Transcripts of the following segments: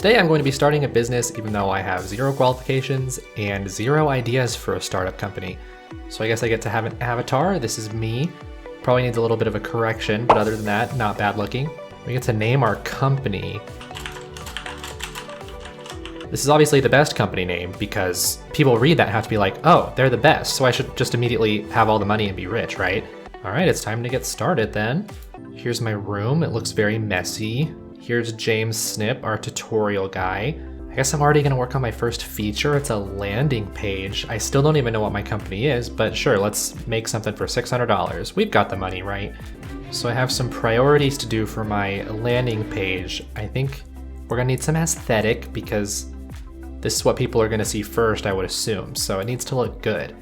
Today I'm going to be starting a business even though I have 0 qualifications and 0 ideas for a startup company. So I guess I get to have an avatar. This is me. Probably needs a little bit of a correction, but other than that, not bad looking. We get to name our company. This is obviously the best company name because people read that and have to be like, oh, they're the best, so I should just immediately have all the money and be rich, right? All right, it's time to get started then. Here's my room. It looks very messy. Here's James Snip, our tutorial guy. I guess I'm already gonna work on my first feature. It's a landing page. I still don't even know what my company is, but sure, let's make something for $600. We've got the money, right? So I have some priorities to do for my landing page. I think we're gonna need some aesthetic because this is what people are gonna see first, I would assume. So it needs to look good.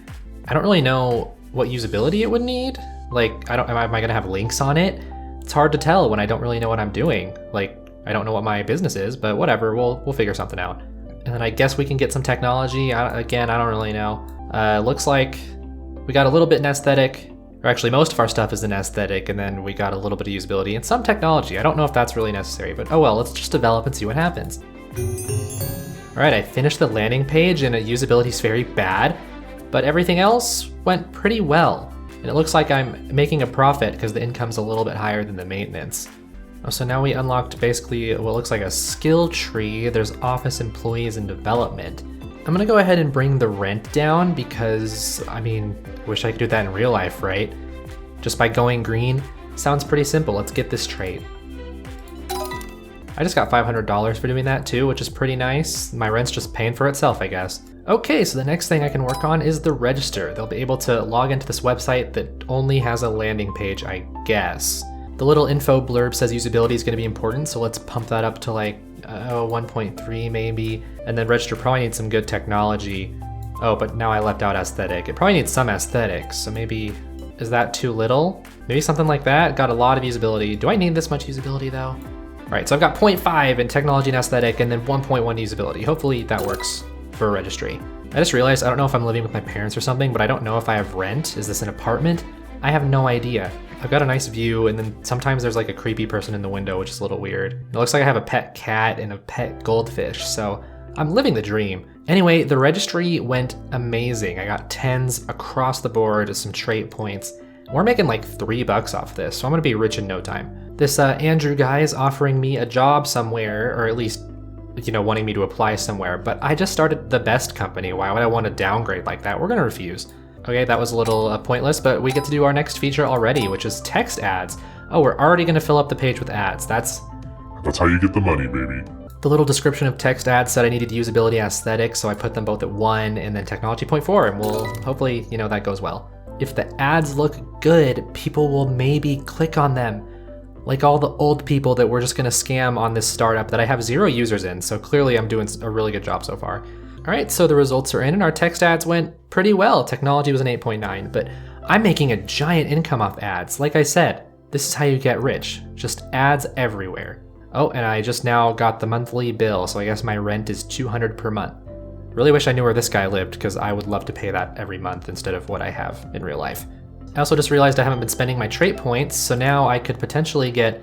I don't really know what usability it would need. Like, am I gonna have links on it? It's hard to tell when I don't really know what I'm doing. Like, I don't know what my business is, but whatever, we'll figure something out. And then I guess we can get some technology. Again, I don't really know. Looks like we got a little bit in aesthetic, or actually most of our stuff is in aesthetic, and then we got a little bit of usability and some technology. I don't know if that's really necessary, but oh well, let's just develop and see what happens. All right, I finished the landing page and usability is very bad, but everything else went pretty well. And it looks like I'm making a profit because the income's a little bit higher than the maintenance. Oh, so now we unlocked basically what looks like a skill tree. There's office employees and development. I'm gonna go ahead and bring the rent down because, I mean, wish I could do that in real life, right? Just by going green. Sounds pretty simple. Let's get this trait. I just got $500 for doing that too, which is pretty nice. My rent's just paying for itself, I guess. Okay, so the next thing I can work on is the register. They'll be able to log into this website that only has a landing page, I guess. The little info blurb says usability is gonna be important, so let's pump that up to like 1.3 maybe. And then register probably needs some good technology. Oh, but now I left out aesthetic. It probably needs some aesthetics, so maybe, is that too little? Maybe something like that, got a lot of usability. Do I need this much usability though? All right, so I've got 0.5 in technology and aesthetic and then 1.1 usability. Hopefully that works for a registry. I just realized I don't know if I'm living with my parents or something, but I don't know if I have rent. Is this an apartment? I have no idea. I've got a nice view and then sometimes there's like a creepy person in the window, which is a little weird. It looks like I have a pet cat and a pet goldfish, so I'm living the dream. Anyway, the registry went amazing. I got 10s across the board, some trait points. We're making like $3 off this, so I'm gonna be rich in no time. This Andrew guy is offering me a job somewhere, or at least, you know, wanting me to apply somewhere, but I just started the best company. Why would I want to downgrade like that? We're gonna refuse. Okay, that was a little pointless, but we get to do our next feature already, which is text ads. Oh, we're already gonna fill up the page with ads. That's how you get the money, baby. The little description of text ads said I needed usability aesthetic, so I put them both at 1 and then technology 0.4, and we'll hopefully, you know, that goes well. If the ads look good, people will maybe click on them. Like all the old people that we're just gonna scam on this startup that I have 0 users in, so clearly I'm doing a really good job so far. All right, so the results are in and our text ads went pretty well. Technology was an 8.9, but I'm making a giant income off ads. Like I said, this is how you get rich, just ads everywhere. Oh, and I just now got the monthly bill, so I guess my rent is $200 per month. Really wish I knew where this guy lived because I would love to pay that every month instead of what I have in real life. I also just realized I haven't been spending my trait points, so now I could potentially get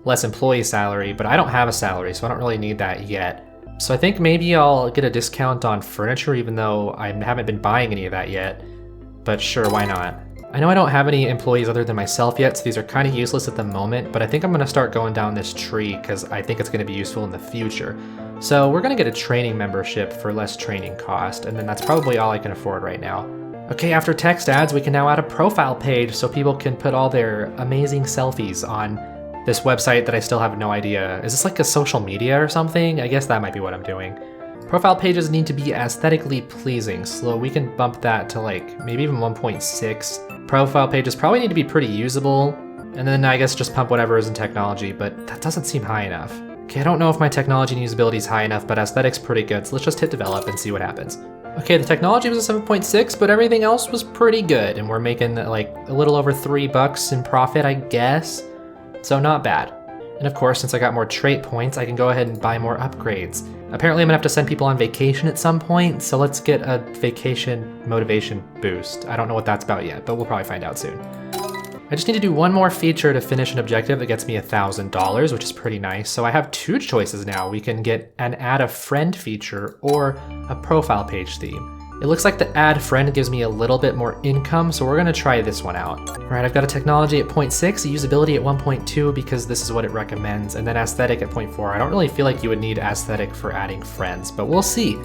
less employee salary, but I don't have a salary, so I don't really need that yet. So I think maybe I'll get a discount on furniture even though I haven't been buying any of that yet, but sure, why not? I know I don't have any employees other than myself yet, so these are kind of useless at the moment, but I think I'm gonna start going down this tree because I think it's gonna be useful in the future. So we're gonna get a training membership for less training cost, and then that's probably all I can afford right now. Okay, after text ads, we can now add a profile page so people can put all their amazing selfies on this website that I still have no idea. Is this like a social media or something? I guess that might be what I'm doing. Profile pages need to be aesthetically pleasing, so we can bump that to like maybe even 1.6. Profile pages probably need to be pretty usable, and then I guess just pump whatever is in technology, but that doesn't seem high enough. Okay, I don't know if my technology and usability is high enough, but aesthetic's pretty good, so let's just hit develop and see what happens. Okay, the technology was a 7.6, but everything else was pretty good, and we're making like a little over $3 in profit, I guess. So not bad. And of course, since I got more trait points, I can go ahead and buy more upgrades. Apparently I'm gonna have to send people on vacation at some point, so let's get a vacation motivation boost. I don't know what that's about yet, but we'll probably find out soon. I just need to do one more feature to finish an objective that gets me $1,000, which is pretty nice. So I have two choices now. We can get an add a friend feature or a profile page theme. It looks like the add friend gives me a little bit more income, so we're gonna try this one out. All right, I've got a technology at 0.6, a usability at 1.2 because this is what it recommends, and then aesthetic at 0.4. I don't really feel like you would need aesthetic for adding friends, but we'll see.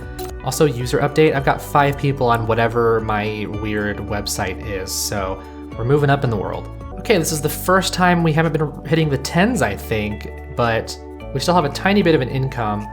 Also, user update, I've got 5 people on whatever my weird website is, so we're moving up in the world. Okay, this is the first time we haven't been hitting the 10s, I think, but we still have a tiny bit of an income,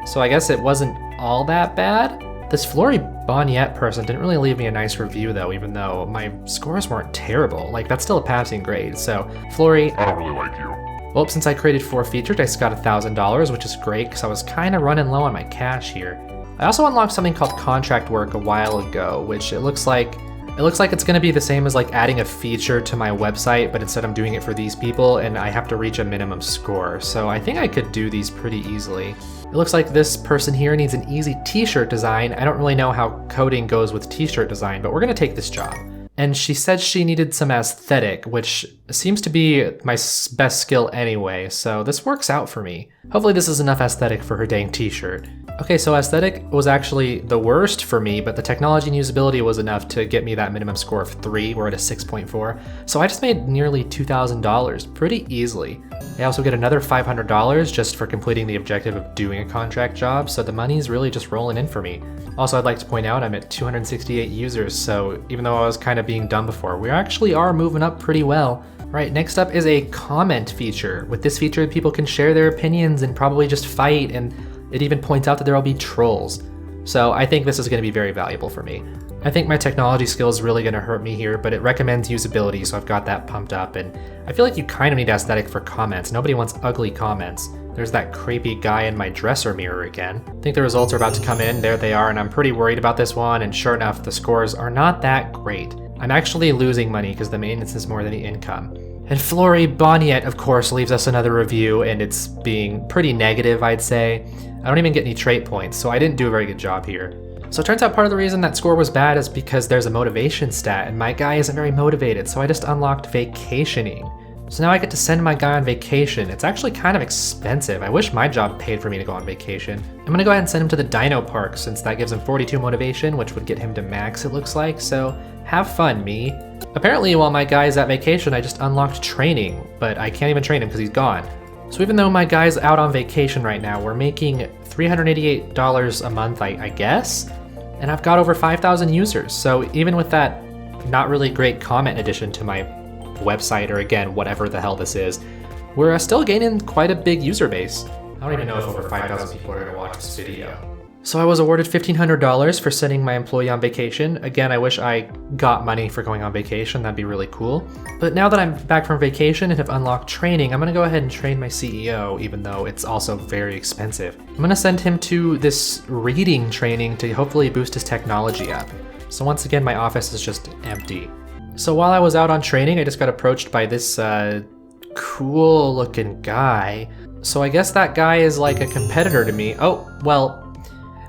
so I guess it wasn't all that bad. This Flory Boniette person didn't really leave me a nice review though, even though my scores weren't terrible. Like, that's still a passing grade, so Flory, I don't really like you. well, since I created 4 features, I just got $1,000, which is great because I was kind of running low on my cash here. I also unlocked something called contract work a while ago, which it looks like it's gonna be the same as like adding a feature to my website, but instead I'm doing it for these people and I have to reach a minimum score. So I think I could do these pretty easily. It looks like this person here needs an easy t-shirt design. I don't really know how coding goes with t-shirt design, but we're gonna take this job. And she said she needed some aesthetic, which seems to be my best skill anyway, so this works out for me. Hopefully this is enough aesthetic for her dang t-shirt. Okay, so aesthetic was actually the worst for me, but the technology and usability was enough to get me that minimum score of 3. We're at a 6.4. So I just made nearly $2,000 pretty easily. I also get another $500 just for completing the objective of doing a contract job, so the money's really just rolling in for me. Also, I'd like to point out I'm at 268 users, so even though I was kind of being dumb before, we actually are moving up pretty well. Right, next up is a comment feature. With this feature, people can share their opinions and probably just fight, and it even points out that there will be trolls. So I think this is going to be very valuable for me. I think my technology skill is really going to hurt me here, but it recommends usability, so I've got that pumped up, and I feel like you kind of need aesthetic for comments. Nobody wants ugly comments. There's that creepy guy in my dresser mirror again. I think the results are about to come in. There they are, and I'm pretty worried about this one, and sure enough, the scores are not that great. I'm actually losing money because the maintenance is more than the income. And Flory Boniette, of course, leaves us another review, and it's being pretty negative, I'd say. I don't even get any trait points, so I didn't do a very good job here. So it turns out part of the reason that score was bad is because there's a motivation stat, and my guy isn't very motivated, so I just unlocked vacationing. So now I get to send my guy on vacation. It's actually kind of expensive. I wish my job paid for me to go on vacation. I'm gonna go ahead and send him to the Dino Park since that gives him 42 motivation, which would get him to max, it looks like, so have fun, me. Apparently, while my guy's at vacation, I just unlocked training, but I can't even train him because he's gone. So even though my guy's out on vacation right now, we're making $388 a month, I guess? And I've got over 5,000 users, so even with that not really great comment addition to my website, or again, whatever the hell this is, we're still gaining quite a big user base. I don't even know if over 5,000 people are gonna watch this video. So I was awarded $1,500 for sending my employee on vacation. Again, I wish I got money for going on vacation, that'd be really cool. But now that I'm back from vacation and have unlocked training, I'm gonna go ahead and train my CEO, even though it's also very expensive. I'm gonna send him to this reading training to hopefully boost his technology up. So once again, my office is just empty. So while I was out on training, I just got approached by this cool looking guy. So I guess that guy is like a competitor to me. Oh, well,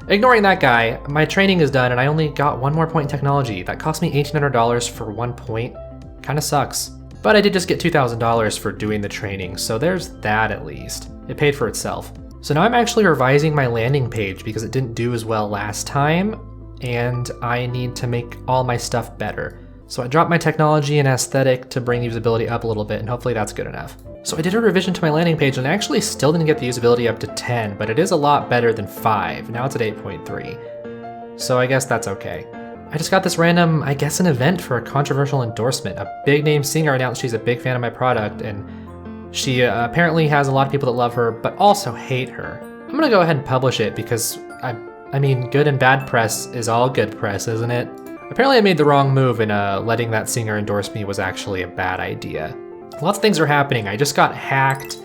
ignoring that guy, my training is done and I only got 1 more point in technology. That cost me $1,800 for 1 point. Kinda sucks. But I did just get $2,000 for doing the training, so there's that at least. It paid for itself. So now I'm actually revising my landing page because it didn't do as well last time, and I need to make all my stuff better. So I dropped my technology and aesthetic to bring usability up a little bit, and hopefully that's good enough. So I did a revision to my landing page and I actually still didn't get the usability up to 10, but it is a lot better than 5. Now it's at 8.3. So I guess that's okay. I just got this random, I guess, an event for a controversial endorsement. A big name singer announced she's a big fan of my product, and she apparently has a lot of people that love her, but also hate her. I'm gonna go ahead and publish it because I mean, good and bad press is all good press, isn't it? Apparently I made the wrong move, and letting that singer endorse me was actually a bad idea. Lots of things are happening. I just got hacked.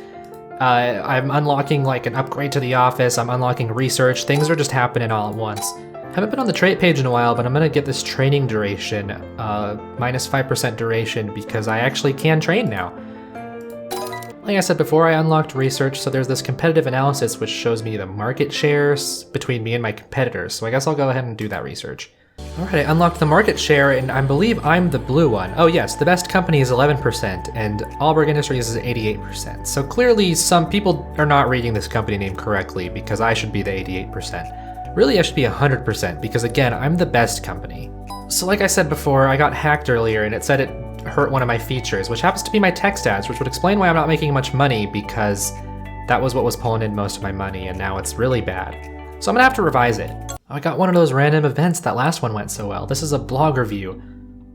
I'm unlocking like an upgrade to the office. I'm unlocking research. Things are just happening all at once. Haven't been on the trait page in a while, but I'm gonna get this training duration, minus 5% duration, because I actually can train now. Like I said before, I unlocked research, so there's this competitive analysis which shows me the market shares between me and my competitors. So I guess I'll go ahead and do that research. Alright, I unlocked the market share, and I believe I'm the blue one. Oh yes, the best company is 11%, and Allberg Industries is 88%. So clearly some people are not reading this company name correctly, because I should be the 88%. Really, I should be 100%, because again, I'm the best company. So like I said before, I got hacked earlier, and it said it hurt one of my features, which happens to be my tech stats, which would explain why I'm not making much money, because that was what was pulling in most of my money, and now it's really bad. So I'm gonna have to revise it. I got one of those random events. That last one went so well. This is a blog review,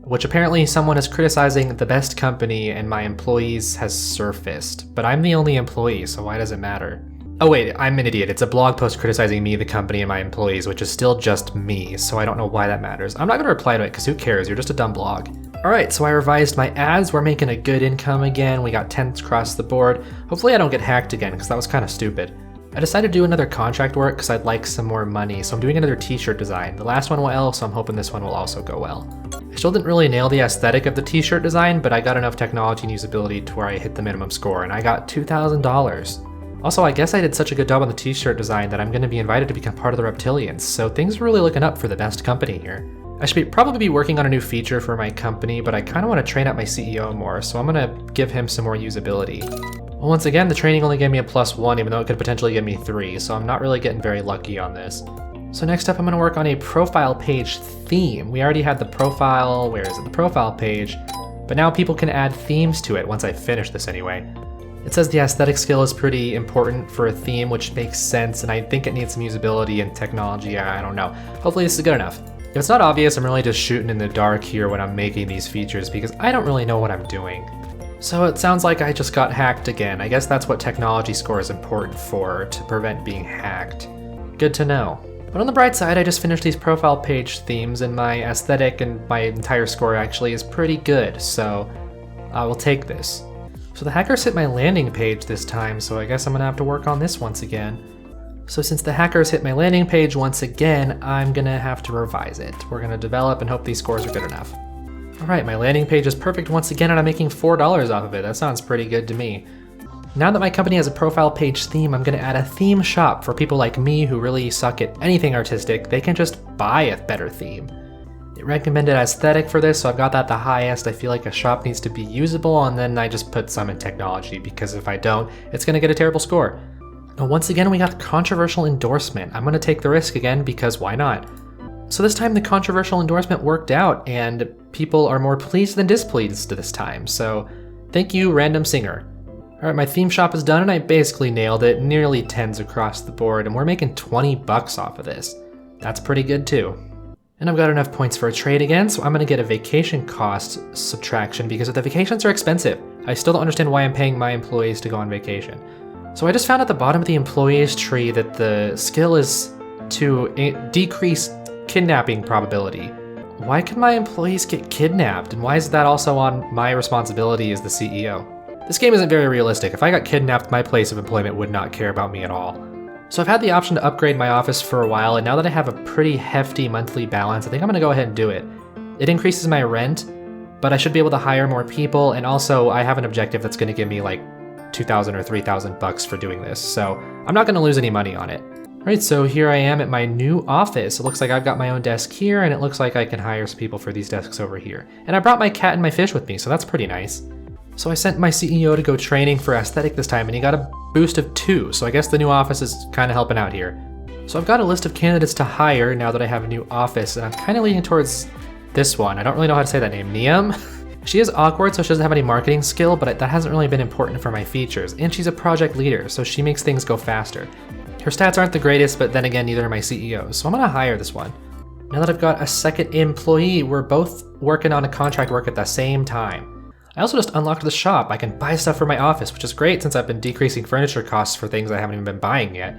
which apparently someone is criticizing the best company and my employees has surfaced. But I'm the only employee, so why does it matter? Oh wait, I'm an idiot. It's a blog post criticizing me, the company, and my employees, which is still just me, so I don't know why that matters. I'm not gonna reply to it, because who cares? You're just a dumb blog. Alright, so I revised my ads. We're making a good income again. We got 10s across the board. Hopefully I don't get hacked again, because that was kind of stupid. I decided to do another contract work because I'd like some more money, so I'm doing another t-shirt design. The last one went well, so I'm hoping this one will also go well. I still didn't really nail the aesthetic of the t-shirt design, but I got enough technology and usability to where I hit the minimum score, and I got $2,000. Also, I guess I did such a good job on the t-shirt design that I'm going to be invited to become part of the Reptilians, so things are really looking up for the best company here. I should probably be working on a new feature for my company, but I kind of want to train up my CEO more, so I'm going to give him some more usability. Well, once again, the training only gave me a +1, even though it could potentially give me 3, so I'm not really getting very lucky on this. So next up, I'm going to work on a profile page theme. We already had the profile, where is it? The profile page, but now people can add themes to it once I finish this anyway. It says the aesthetic skill is pretty important for a theme, which makes sense, and I think it needs some usability and technology. I don't know. Hopefully this is good enough. If it's not obvious, I'm really just shooting in the dark here when I'm making these features because I don't really know what I'm doing. So it sounds like I just got hacked again. I guess that's what technology score is important for, to prevent being hacked. Good to know. But on the bright side, I just finished these profile page themes and my aesthetic and my entire score actually is pretty good, so I will take this. So the hackers hit my landing page this time, so I guess I'm gonna have to work on this once again. So since the hackers hit my landing page once again, I'm gonna have to revise it. We're gonna develop and hope these scores are good enough. Alright, my landing page is perfect once again and I'm making $4 off of it. That sounds pretty good to me. Now that my company has a profile page theme, I'm gonna add a theme shop for people like me who really suck at anything artistic. They can just buy a better theme. It recommended aesthetic for this, so I've got that the highest. I feel like a shop needs to be usable, and then I just put some in technology, because if I don't, it's gonna get a terrible score. Now once again, we got controversial endorsement. I'm gonna take the risk again, because why not? So this time the controversial endorsement worked out, and people are more pleased than displeased this time, so thank you, random singer. Alright, my theme shop is done, and I basically nailed it, nearly 10s across the board, and we're making 20 bucks off of this. That's pretty good too. And I've got enough points for a trade again, so I'm gonna get a vacation cost subtraction because the vacations are expensive. I still don't understand why I'm paying my employees to go on vacation. So I just found at the bottom of the employees tree that the skill is to decrease kidnapping probability. Why could my employees get kidnapped? And why is that also on my responsibility as the CEO? This game isn't very realistic. If I got kidnapped, my place of employment would not care about me at all. So I've had the option to upgrade my office for a while, and now that I have a pretty hefty monthly balance, I think I'm gonna go ahead and do it. It increases my rent, but I should be able to hire more people, and also I have an objective that's gonna give me like 2,000 or 3,000 bucks for doing this, so I'm not gonna lose any money on it. Alright, so here I am at my new office. It looks like I've got my own desk here, and it looks like I can hire some people for these desks over here. And I brought my cat and my fish with me, so that's pretty nice. So I sent my CEO to go training for aesthetic this time, and he got a boost of 2, so I guess the new office is kind of helping out here. So I've got a list of candidates to hire now that I have a new office, and I'm kind of leaning towards this one. I don't really know how to say that name, Niam? She is awkward, so she doesn't have any marketing skill, but that hasn't really been important for my features, and she's a project leader, so she makes things go faster. Her stats aren't the greatest, but then again, neither are my CEOs, so I'm gonna hire this one. Now that I've got a second employee, we're both working on a contract work at the same time. I also just unlocked the shop. I can buy stuff for my office, which is great since I've been decreasing furniture costs for things I haven't even been buying yet.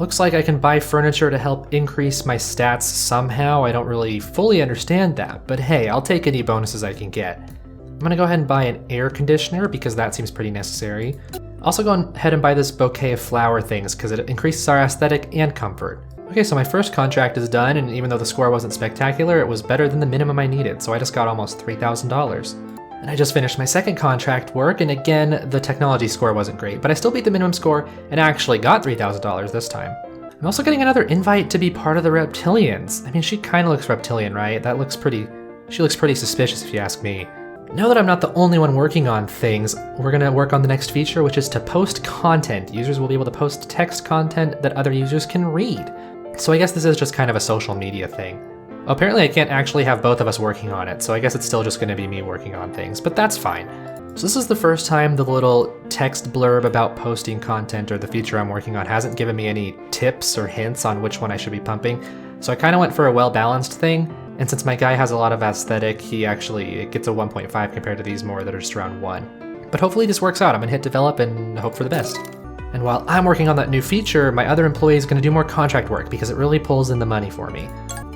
Looks like I can buy furniture to help increase my stats somehow. I don't really fully understand that, but hey, I'll take any bonuses I can get. I'm gonna go ahead and buy an air conditioner because that seems pretty necessary. Also go ahead and buy this bouquet of flower things because it increases our aesthetic and comfort. Okay, so my first contract is done, and even though the score wasn't spectacular, it was better than the minimum I needed, so I just got almost $3,000. And I just finished my second contract work, and again, the technology score wasn't great, but I still beat the minimum score and actually got $3,000 this time. I'm also getting another invite to be part of the reptilians. I mean, she kind of looks reptilian, right? She looks pretty suspicious if you ask me. Now that I'm not the only one working on things, we're gonna work on the next feature, which is to post content. Users will be able to post text content that other users can read. So I guess this is just kind of a social media thing. Apparently I can't actually have both of us working on it, so I guess it's still just gonna be me working on things, but that's fine. So this is the first time the little text blurb about posting content or the feature I'm working on hasn't given me any tips or hints on which one I should be pumping. So I kind of went for a well-balanced thing, and since my guy has a lot of aesthetic, it gets a 1.5 compared to these more that are just around 1. But hopefully this works out. I'm gonna hit develop and hope for the best. And while I'm working on that new feature, my other employee is gonna do more contract work because it really pulls in the money for me.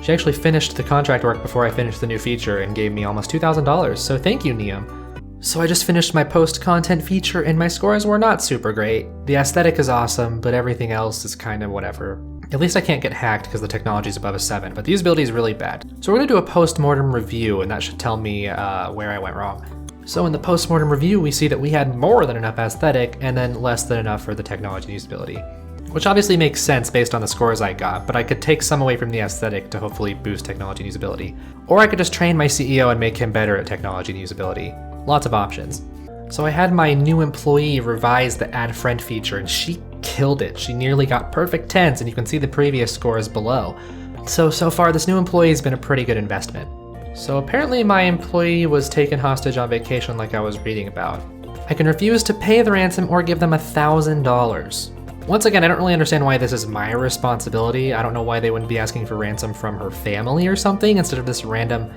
She actually finished the contract work before I finished the new feature and gave me almost $2,000, so thank you, Neum. So I just finished my post-content feature and my scores were not super great. The aesthetic is awesome, but everything else is kind of whatever. At least I can't get hacked because the technology is above a 7, but the usability is really bad. So we're gonna do a post-mortem review and that should tell me where I went wrong. So in the post-mortem review, we see that we had more than enough aesthetic and then less than enough for the technology and usability. Which obviously makes sense based on the scores I got, but I could take some away from the aesthetic to hopefully boost technology and usability. Or I could just train my CEO and make him better at technology and usability. Lots of options. So I had my new employee revise the add friend feature and she killed it. She nearly got perfect 10s and you can see the previous scores below. So far this new employee has been a pretty good investment. So apparently my employee was taken hostage on vacation like I was reading about. I can refuse to pay the ransom or give them $1,000. Once again, I don't really understand why this is my responsibility. I don't know why they wouldn't be asking for ransom from her family or something instead of this random,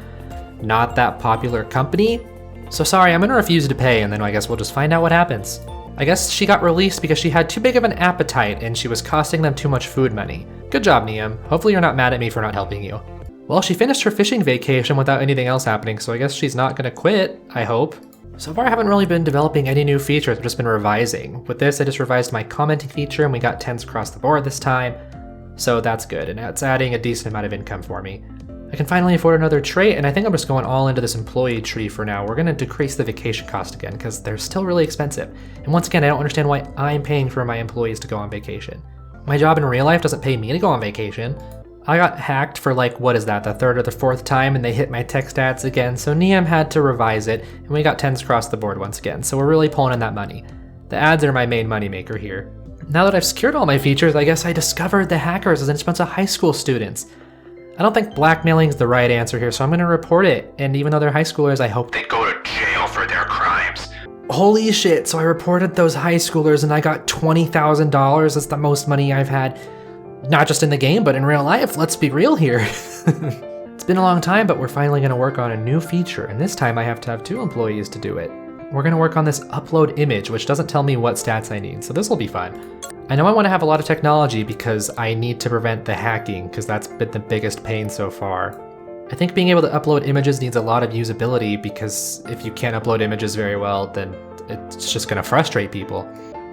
not that popular company. So sorry, I'm gonna refuse to pay and then I guess we'll just find out what happens. I guess she got released because she had too big of an appetite and she was costing them too much food money. Good job, Neum. Hopefully you're not mad at me for not helping you. Well, she finished her fishing vacation without anything else happening, so I guess she's not gonna quit, I hope. So far I haven't really been developing any new features, I've just been revising. With this, I just revised my commenting feature and we got 10s across the board this time. So that's good, and it's adding a decent amount of income for me. I can finally afford another trait, and I think I'm just going all into this employee tree for now. We're gonna decrease the vacation cost again, because they're still really expensive. And once again, I don't understand why I'm paying for my employees to go on vacation. My job in real life doesn't pay me to go on vacation. I got hacked for like, what is that, the 3rd or the 4th time, and they hit my text ads again, so Neum had to revise it, and we got 10s across the board once again, so we're really pulling in that money. The ads are my main moneymaker here. Now that I've secured all my features, I guess I discovered the hackers as a bunch of high school students. I don't think blackmailing is the right answer here, so I'm gonna report it, and even though they're high schoolers, I hope they go to jail for their crimes. Holy shit, so I reported those high schoolers and I got $20,000, that's the most money I've had. Not just in the game, but in real life, let's be real here. It's been a long time, but we're finally gonna work on a new feature, and this time I have to have 2 employees to do it. We're gonna work on this upload image, which doesn't tell me what stats I need, so this will be fun. I know I wanna have a lot of technology because I need to prevent the hacking, because that's been the biggest pain so far. I think being able to upload images needs a lot of usability, because if you can't upload images very well, then it's just gonna frustrate people.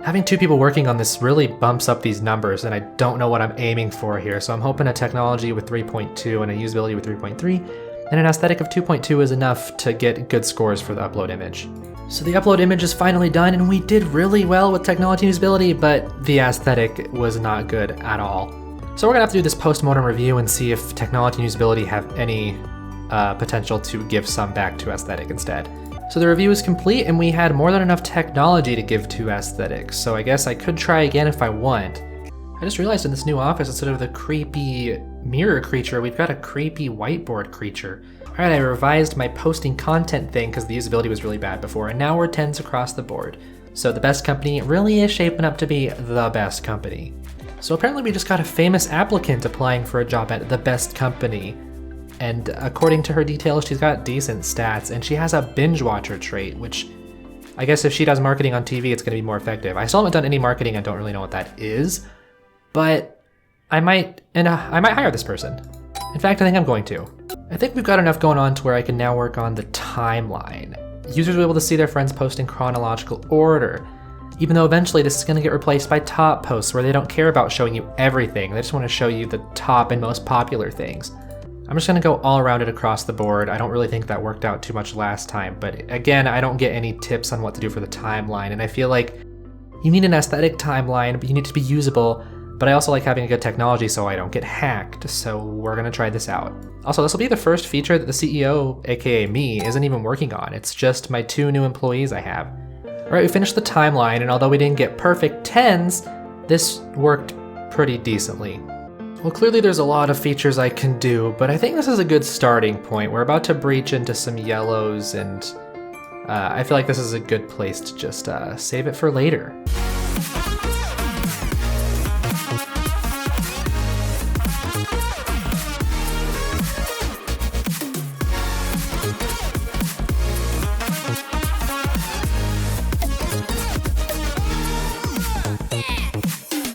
Having 2 people working on this really bumps up these numbers, and I don't know what I'm aiming for here, so I'm hoping a technology with 3.2 and a usability with 3.3, and an aesthetic of 2.2 is enough to get good scores for the upload image. So the upload image is finally done, and we did really well with technology and usability, but the aesthetic was not good at all. So we're gonna have to do this post-mortem review and see if technology and usability have any potential to give some back to aesthetic instead. So the review is complete, and we had more than enough technology to give to aesthetics, so I guess I could try again if I want. I just realized in this new office, instead of the creepy mirror creature, we've got a creepy whiteboard creature. All right, I revised my posting content thing because the usability was really bad before, and now we're 10s across the board. So the best company really is shaping up to be the best company. So apparently we just got a famous applicant applying for a job at the best company. And according to her details, she's got decent stats, and she has a binge watcher trait, which I guess if she does marketing on TV, it's gonna be more effective. I still haven't done any marketing and don't really know what that is, but I might hire this person. In fact, I think I'm going to. I think we've got enough going on to where I can now work on the timeline. Users will be able to see their friends post in chronological order, even though eventually this is gonna get replaced by top posts where they don't care about showing you everything. They just wanna show you the top and most popular things. I'm just gonna go all around it across the board. I don't really think that worked out too much last time, but again, I don't get any tips on what to do for the timeline, and I feel like you need an aesthetic timeline, but you need to be usable, But I also like having a good technology so I don't get hacked, so we're gonna try this out. Also, this will be the first feature that the CEO, aka me, isn't even working on. It's just my 2 new employees I have. All right, we finished the timeline, and although we didn't get perfect 10s, this worked pretty decently. Well, clearly there's a lot of features I can do, but I think this is a good starting point. We're about to breach into some yellows, and I feel like this is a good place to just save it for later.